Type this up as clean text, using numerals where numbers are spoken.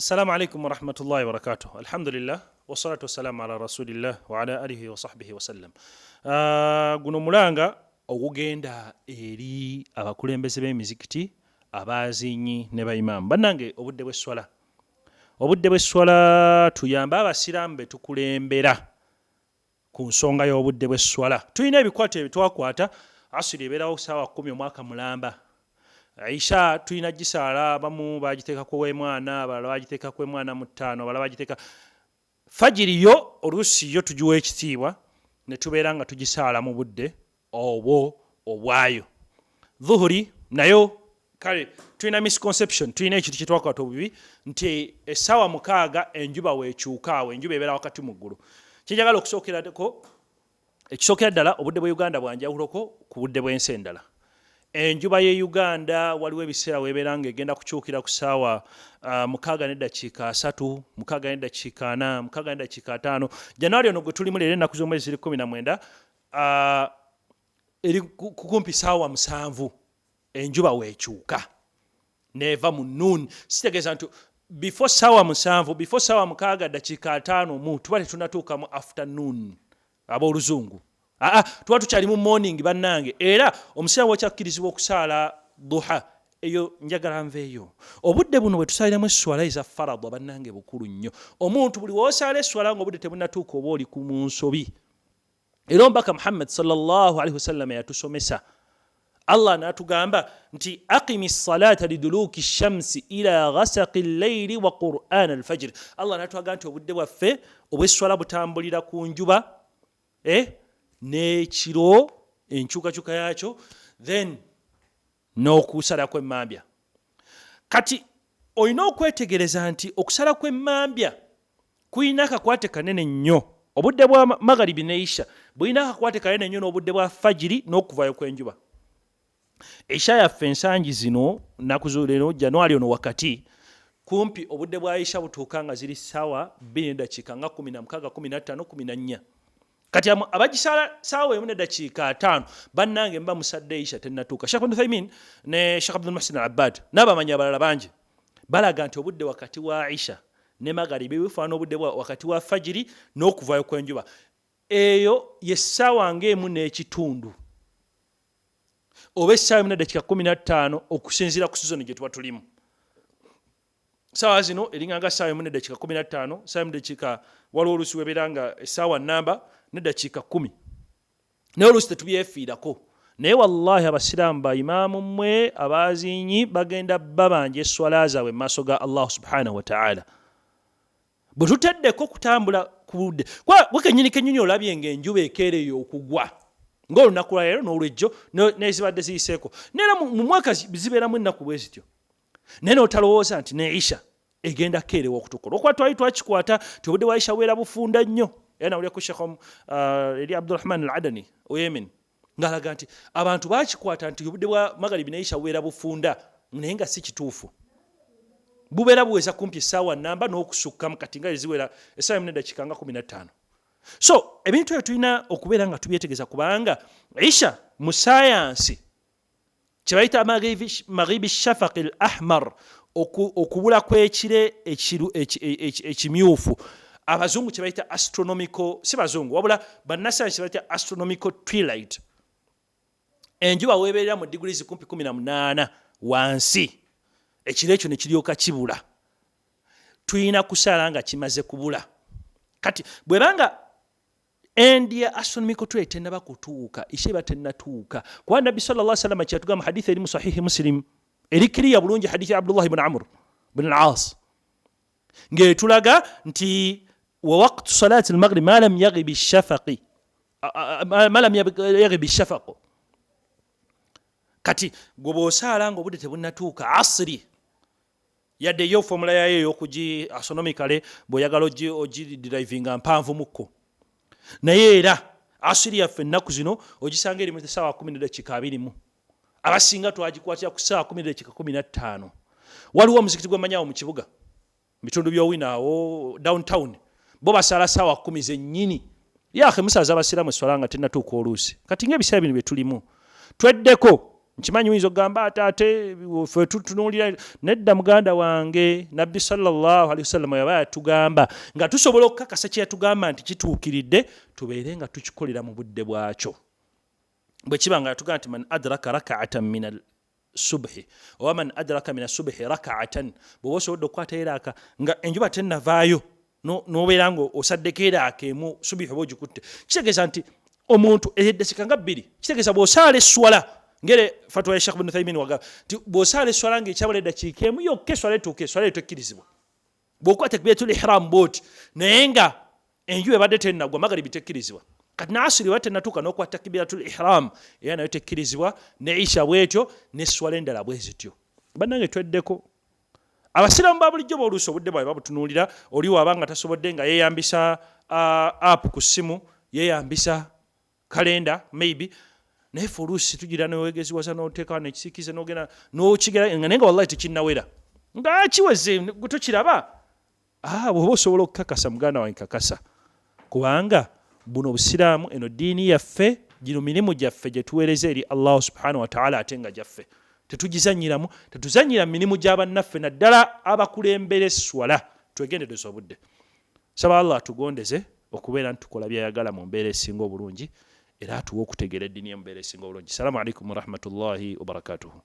Assalamu alaikum wa rahmatullahi wa barakatuh. Alhamdulillah wa salatu wassalamu ala rasulillah wa ala alihi wa sahbihi wa sallam. Guno mulanga ogugenda eri abakulembeze b'emizikiti, abazinyi ne bayimamu. Bannange obudde bw'esswala. Obudde bw'esswala tuyamba abasiraamu be tukulembera ku nsonga y'obudde bw'esswala. Tulina ebikwato ebitwakwata asiri ebeerawo ssaawa 10 omwaka mulamba. Aisha tulina gisaala abamu bagiteekako w'emwana, abalala bagiteekako emwana mu 5, abalala bagiteeka fajiri yo oluusi yo tugiwa ekitiibwa ne tubeera nga tugisaala mu budde obwo obwayo. Dhuhuri nayo kale tulina misconception, tulina ekintu kye twakwata obubi nti essaawa 6 enjuba weekyuka awo, enjuba ebeera wakati mu ggulu. Kyenjagala okusookerako ekisookera ddala obudde bwa Uganda bwanjawuloko ku budde bw'ensi endala. Enjuba ye Uganda waliwo ebiseera weebeera ng'egenda kukyukira ku ssaawa 6:3, 6:4, 6:5. Januari ono gwe tulimu leero ennaku z'omwezi ziri 19 eri kumpi ssaawa 7 enjuba weekyuka neeva mu noon. Sitegeeza nti before ssaawa 7, before ssaawa 6:5 tuba tetunnatuuka mu afternoon ab'oluzungu. Tuba tukyali mu morning bannange, era omusiraamu wakyakkirizibwa okusaala duha eyo njagala nveeyo. Obudde buno bwe tusaaliramu esswala eza faradha bannange bukulu nnyo. Omuntu buli w'osaala esswala ng'obudde tebunnatuuka oba oli ku munsobi. Era omubaka Muhammad sallallahu alaihi wasallam yatusomesa. Allah n'atugamba nti aqimi ssalata liduluki shamsi ila ghasaqi llayli wa qur'ana alfajr. Allah n'atugamba nti obudde bwaffe obw'esswala butambulira ku njuba n'ekiro enkyukakyuka yaakyo then n'okusala kw'emmambya. Kati olina okwetegereza nti okusala kw'emmambya kulina akakwate kanene nnyo. Obudde bwa magharibi ne isha bulina akakwate kanene nnyo n'obudde bwa fajiri n'okuvaayo kw'enjuba. Isha yaffe ensangi zino nnaku z'olero Januari ono wakati kumpi obudde bwa isha butuuka nga ziri ssaawa 2:16, 15, 14. Kati abagisala ssaawa 1:5 bannange mba musadde isha tennatuuka. Sheikh Ibn Uthaymeen ne Sheikh Abdul Muhsin Al-Abbad n'abamanyi abalala bangi balaga nti obudde wakati wa isha ne magharibi bufaana obudde wakati wa fajiri n'okuvaayo kw'enjuba. Eyo yessaawa ng'emu n'ekitundu oba essaawa 1:15 okusinziira ku sizoni gye tuba tulimu. Ssaawa zino eringanga ssaawa 1:15, ssaawa 1 waliwo oluusi webeera nga essaawa nnamba n'eddakiika 10. Naye oluusi tetubyefiirako. Naye wallahi abasiraamu bayimaamu mmwe abazinyi bagenda babanja esswala zaabwe mu maaso ga Allah subhanahu wa ta'ala. Bwe tuteddeko kutambula ku budde gwe kennyini olabye ng'enjuba ekeereyo okugwa ng'olunaku lwa leero n'olwejjo n'ezibadde ziyiseeko. Neera mu mwaka zibeeramu ennaku bwe zityo. Naye n'otalowooza nti ne isha egenda keerewa okutukola. Okuba twali twakikwata ti obudde bwa isha bubeera bufunda nnyo. Era nawulira ku Sheikh eri Abdurrahman Al-Adani o Yemen ng'alaga nti abantu bakikwata nti obudde bwa magharibi ne isha bubeera bufunda, naye nga si kituufu. Bubeera buweza kumpi essaawa nnamba n'okusukkamu kati nga ziwera essaawa 1:15. So ebintu ebyo tulina okubeera nga tubyetegereza kubanga isha mu sayansi kye bayita maghribi shafaq al-ahmar, okubula kw'ekire ekimyufu. Abazungu kye bayita astronomical, si bazungu wabula bannasayansi kye bayita astronomical twilight. Enjuba weebeerera mu degrees kumpi 18 wansi, ekiro ekyo ne kiryoka kibula. Tulina kusaala nga kimaze kubula. Kati bwebanga endi ya astronomical twilight tennaba kutuuka, isha eba tennatuuka. Kuba Nabbi sallallahu alaihi wasallam kyatugamba hadithi eri mu sahihi Muslim erikiriya bulungi, hadithi ya Abdullah ibn Amr ibn al-As ng'etulaga nti wa waqtu salati al-maghrib ma lam yaghib ash-shafaq. Kati gwe bw'osaala ng'obudde tebunnatuuka asri yadde yo formula yayo ey'okugi astronomically bw'oyagala ogidrivinga mpanvu mukko. Naye era asiri yaffe ennaku zino ogisanga eri mu ssaawa 10:20. Abasinga twagikwatira ku ssaawa 10:15. Waliwo omuzikiti gwe mmanyawo mu kibuga mu bitundu by'owina awo downtown bo basaala ssaawa 10 zennyini. Yaahe musaaza abasiraamu esswala nga tennatuuka oluusi. Kati ng'ebiseera bino bye tulimu tweddeko nkimanyi uyinza okugamba ate ffe tutunuulira nedda muganda wange nabbi sallallahu alaihi wasallam yaba yatugamba nga tusobola okukakasa kye yatugamba nti kituukiridde tubeere nga tukikolera mu budde bwakyo bwe kiba nga yatugamba nti man adraka raka'atan min al-subhi oba man adraka min as-subhi raka'atan bw'oba osobodde okukwata eraaka nga enjuba tennavaayo n'obeera nga osaddeko eraaka emu subihi oba ogikutte kitegeeza nti omuntu eddasika nga bbiri kitegeeza bw'osaala esswala ngere fatwa ya Sheikh Ibn Uthaymin waga bw'osaala esswala ng'ekyabula eddakiika emu yokka esswala etuuka esswala etekkirizibwa bw'okwata takbiratul ihram bw'oti naye nga enjuba ebadde tennagwa magaribi tekkirizibwa kati naasiri bwe tennatuuka n'okwata takbiratul ihram era nayo tekkirizibwa ne isha bw'etyo n'esswala endala bwe zityo bannange tweddeko abasiraamu ba bulijjo b'oluusi obudde bwabwe babutunuulira oli waaba nga tasobodde nga yeeyambisa app ku ssimu yeeyambisa kalenda maybe naye fe oluusi tugira newegeziwaza n'oteekawo nekisiikize n'ogenda n'okigera naye nga wallahi tekinnawera nga kiweze tokiraba bw'oba osobola okukakasa muganda wange kakasa kubanga buno obusiraamu eno ddiini yaffe gino mirimu gyaffe gye tuweereza eri Allah subhanahu wa ta'ala ate nga gyaffe tetugizanyiramu tetuzanyira mirimu gy'abannaffe naddala abakulembera esswala twegendedeza obudde saba Allah atugondeze okubeera ntukola byayagala mu mbeera esinga obulungi era atuwe okutegeera eddiini y'embeera esinga obulungi. Assalamu alaikum wa rahmatullahi wa barakatuhu.